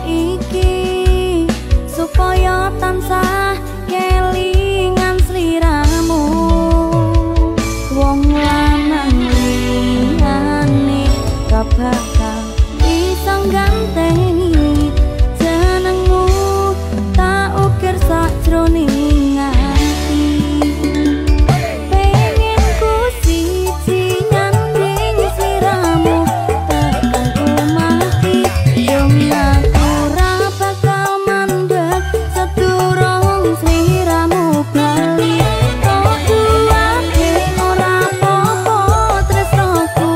Iki supaya tansah kelingan sliramu wong lanang liyane gak bakal bisa ganteni jenengmu tak ukir sajroning ati pengen ku siji nyanding sliramu tekan ku mati dong aku ora bakal mandeg sedurung sliramu bali kok duwake ora apa-apa tresnoku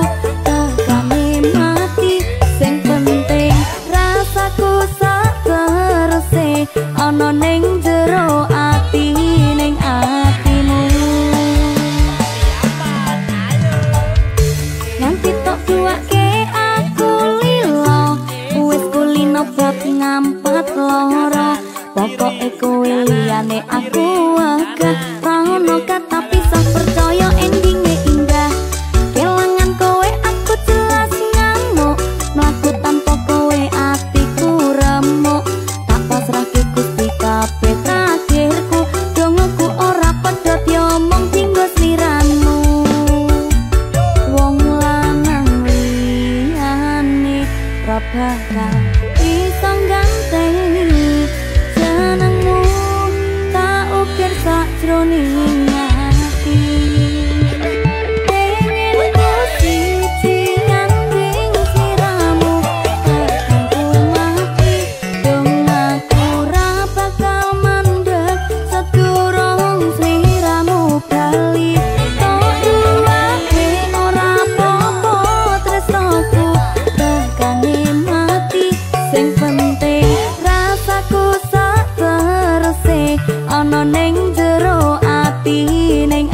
tekane mati sing penting rasaku sak teruse ana ning jero ati ning atimu nganti tok duwake aku lilo wis kulino bab ngampat loro pokoke kowe liyane aku wegah ra ono kata pisah percaya endinge indah kelangan kowe aku jelas ngamuk mlaku tanpa kowe atiku remuk tak pasrahke Gusti kabeh terakhirku dongoku ora padha diomong dinggo sliramu wong lanang liyane ra bakal bisa ganteni jenengmu tak ukir sajroning ati pengen ku siji nyanding sliramu tekan ku mati dong aku ora bakal mandeg sedurung sliramu bali tok duwake ora apa-apa tresnoku tekane mati sing penting rasaku sak teruse ana ning jero ati ning